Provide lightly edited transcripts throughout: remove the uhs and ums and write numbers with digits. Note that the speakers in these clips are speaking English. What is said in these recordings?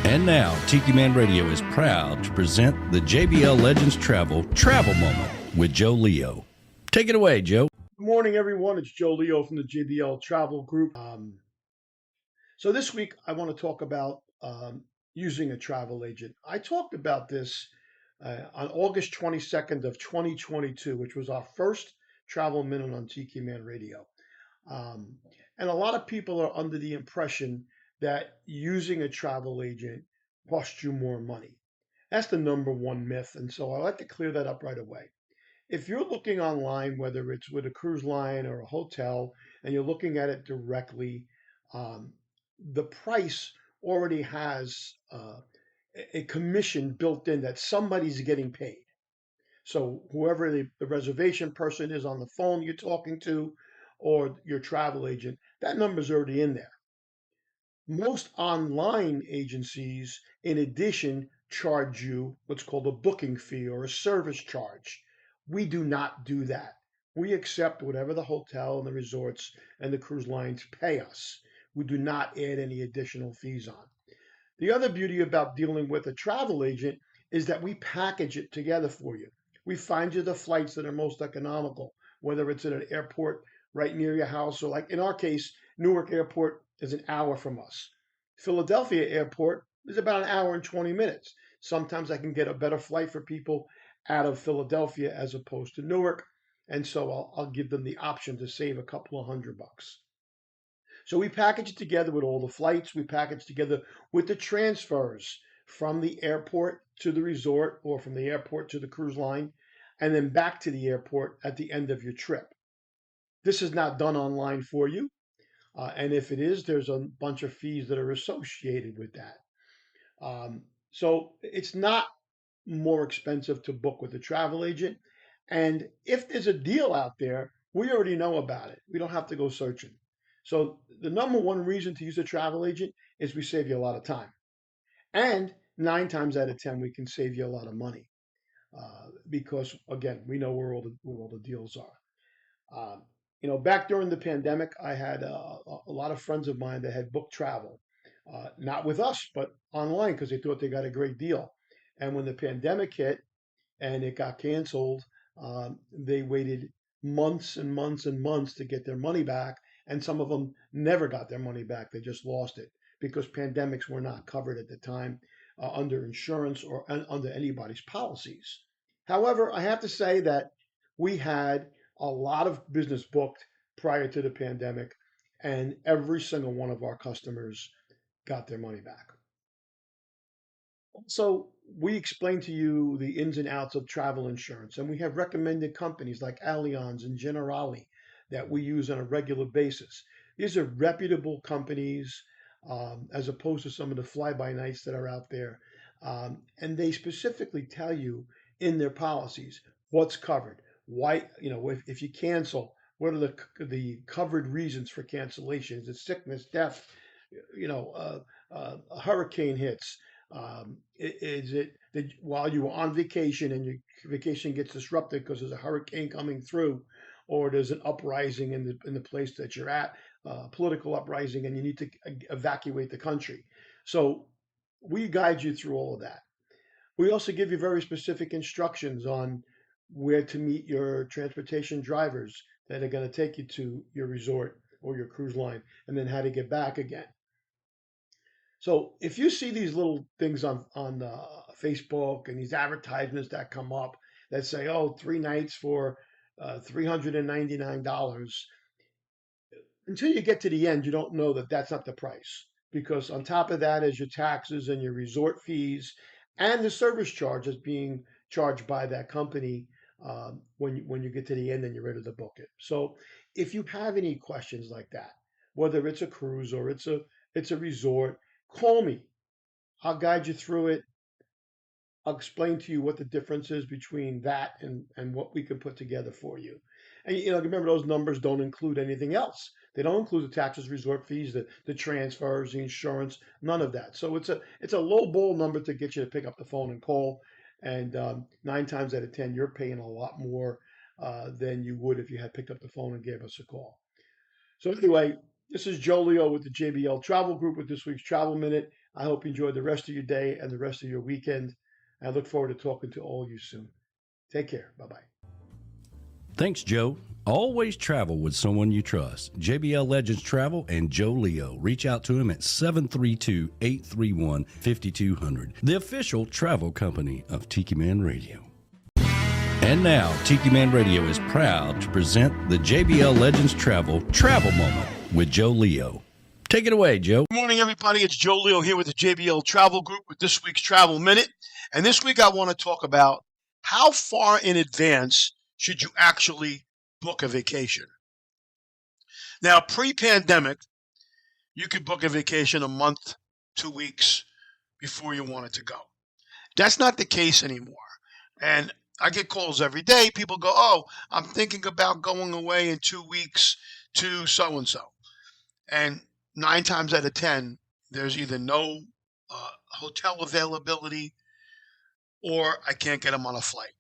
And now, Tiki Man Radio is proud to present the JBL Legends Travel Moment with Joe Leo. Take it away, Joe. Good morning, everyone. It's Joe Leo from the JBL Travel Group. So this week, I want to talk about using a travel agent. I talked about this on August 22nd of 2022, which was our first travel minute on Tiki Man Radio. And a lot of people are under the impression that using a travel agent costs you more money. That's the number one myth. And so I like to clear that up right away. If you're looking online, whether it's with a cruise line or a hotel, and you're looking at it directly, the price already has a commission built in that somebody's getting paid. So whoever the reservation person is on the phone you're talking to, or your travel agent, that number's already in there. Most online agencies, in addition, charge you what's called a booking fee or a service charge. We do not do that. We accept whatever the hotel and the resorts and the cruise lines pay us. We do not add any additional fees on. The other beauty about dealing with a travel agent is that we package it together for you. We find you the flights that are most economical, whether it's at an airport right near your house, or like in our case, Newark Airport is an hour from us. Philadelphia Airport is about an hour and 20 minutes. Sometimes I can get a better flight for people out of Philadelphia as opposed to Newark, and so I'll give them the option to save a couple of $100. So we package it together with all the flights. We package together with the transfers from the airport to the resort, or from the airport to the cruise line, and then back to the airport at the end of your trip. This is not done online for you. And if it is, there's a bunch of fees that are associated with that. So it's not more expensive to book with a travel agent. And if there's a deal out there, we already know about it. We don't have to go searching. So the number one reason to use a travel agent is we save you a lot of time. And 9 times out of 10, we can save you a lot of money. Because again, we know where all the deals are. Back during the pandemic, I had a lot of friends of mine that had booked travel, not with us, but online, because they thought they got a great deal. And when the pandemic hit and it got canceled, they waited months and months and months to get their money back. And some of them never got their money back. They just lost it because pandemics were not covered at the time under insurance or under anybody's policies. However, I have to say that we had a lot of business booked prior to the pandemic, and every single one of our customers got their money back. So we explain to you the ins and outs of travel insurance, and we have recommended companies like Allianz and Generali that we use on a regular basis. These are reputable companies, as opposed to some of the fly-by-nights that are out there. And they specifically tell you in their policies what's covered. Why, if you cancel, what are the covered reasons for cancellation? Is it sickness, death, a hurricane hits? Is it that while you were on vacation and your vacation gets disrupted because there's a hurricane coming through, or there's an uprising in the place that you're at, political uprising, and you need to evacuate the country? So we guide you through all of that. We also give you very specific instructions on where to meet your transportation drivers that are going to take you to your resort or your cruise line, and then how to get back again. So if you see these little things on Facebook and these advertisements that come up that say, "Oh, 3 nights for $399," until you get to the end, you don't know that that's not the price, because on top of that is your taxes and your resort fees and the service charges being charged by that company when you get to the end and you're ready to book it. So if you have any questions like that, whether it's a cruise or it's a resort, call me. I'll guide you through it. I'll explain to you what the difference is between that and what we can put together for you. And remember, those numbers don't include anything else. They don't include the taxes, resort fees, the transfers, the insurance, none of that. So it's a low ball number to get you to pick up the phone and call. And 9 times out of 10, you're paying a lot more than you would if you had picked up the phone and gave us a call. So anyway, this is Joe Leo with the JBL Travel Group with this week's Travel Minute. I hope you enjoy the rest of your day and the rest of your weekend. I look forward to talking to all of you soon. Take care. Bye-bye. Thanks, Joe. Always travel with someone you trust. JBL Legends Travel and Joe Leo. Reach out to him at 732-831-5200, the official travel company of Tiki Man Radio. And now, Tiki Man Radio is proud to present the JBL Legends Travel Moment with Joe Leo. Take it away, Joe. Good morning, everybody. It's Joe Leo here with the JBL Travel Group with this week's Travel Minute. And this week I want to talk about how far in advance should you actually book a vacation. Now, pre-pandemic, you could book a vacation a month, 2 weeks before you wanted to go. That's not the case anymore. And I get calls every day. People go, oh, I'm thinking about going away in 2 weeks to so-and-so. And 9 times out of 10, there's either no hotel availability or I can't get them on a flight.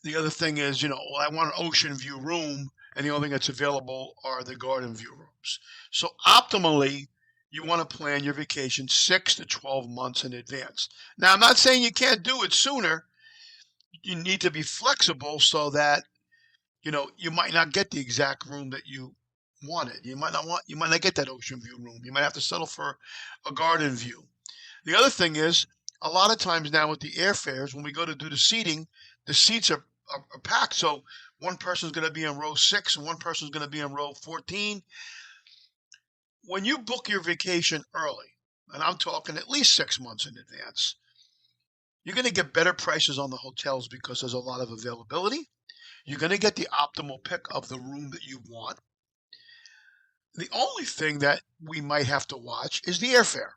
The other thing is, I want an ocean view room, and the only thing that's available are the garden view rooms. So optimally, you want to plan your vacation 6 to 12 months in advance. Now, I'm not saying you can't do it sooner. You need to be flexible so that, you might not get the exact room that you wanted. You might not get that ocean view room. You might have to settle for a garden view. The other thing is, a lot of times now with the airfares, when we go to do the seating, the seats are packed. So one person's going to be in row 6 and one person's going to be in row 14. When you book your vacation early, and I'm talking at least 6 months in advance, you're going to get better prices on the hotels because there's a lot of availability. You're going to get the optimal pick of the room that you want. The only thing that we might have to watch is the airfare.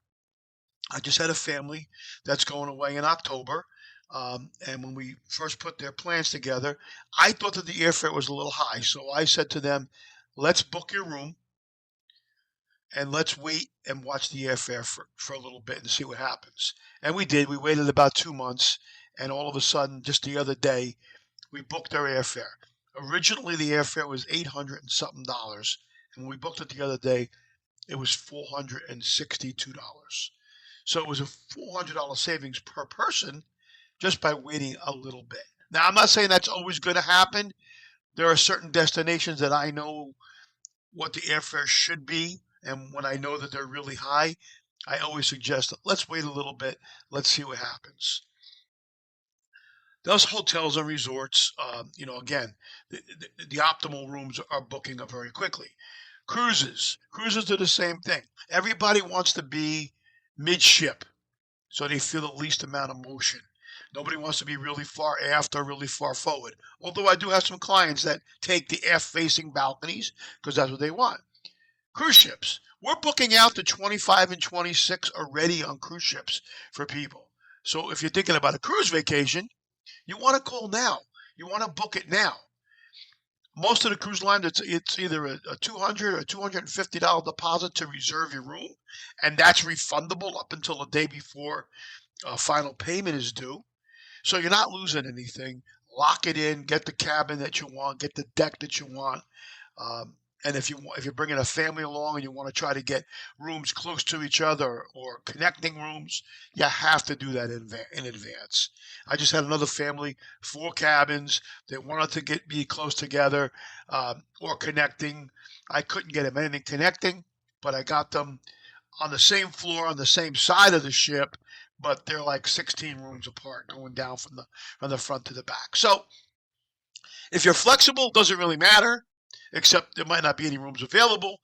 I just had a family that's going away in October. And when we first put their plans together, I thought that the airfare was a little high. So I said to them, let's book your room and let's wait and watch the airfare for a little bit and see what happens. And we did. We waited about 2 months. And all of a sudden, just the other day, we booked our airfare. Originally, the airfare was $800 and something. And when we booked it the other day, it was $462. So it was a $400 savings per person just by waiting a little bit. Now, I'm not saying that's always going to happen. There are certain destinations that I know what the airfare should be, and when I know that they're really high, I always suggest that let's wait a little bit. Let's see what happens. Those hotels and resorts, again, the optimal rooms are booking up very quickly. Cruises do the same thing. Everybody wants to be midship, so they feel the least amount of motion. Nobody wants to be really far aft or really far forward. Although I do have some clients that take the aft-facing balconies because that's what they want. Cruise ships. We're booking out to 25 and 26 already on cruise ships for people. So if you're thinking about a cruise vacation, you want to call now. You want to book it now. Most of the cruise lines, it's either a $200 or $250 deposit to reserve your room, and that's refundable up until the day before final payment is due. So you're not losing anything. Lock it in, get the cabin that you want, get the deck that you want. And if you're bringing a family along and you want to try to get rooms close to each other or connecting rooms, you have to do that in advance. I just had another family, 4 cabins. They wanted to be close together or connecting. I couldn't get them anything connecting, but I got them on the same floor on the same side of the ship, but they're like 16 rooms apart going down from the front to the back. So if you're flexible, it doesn't really matter, except there might not be any rooms available.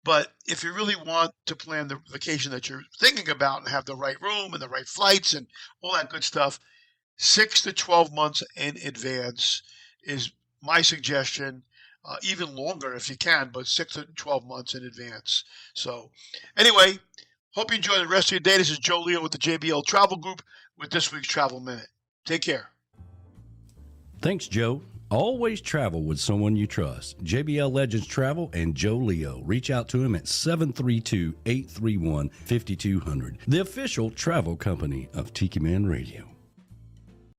But if you really want to plan the vacation that you're thinking about and have the right room and the right flights and all that good stuff, 6 to 12 months in advance is my suggestion. Even longer if you can, but 6 to 12 months in advance. So anyway, hope you enjoy the rest of your day. This is Joe Leo with the JBL Travel Group with this week's Travel Minute. Take care. Thanks, Joe. Always travel with someone you trust. JBL Legends Travel and Joe Leo. Reach out to him at 732-831-5200, the official travel company of Tiki Man Radio.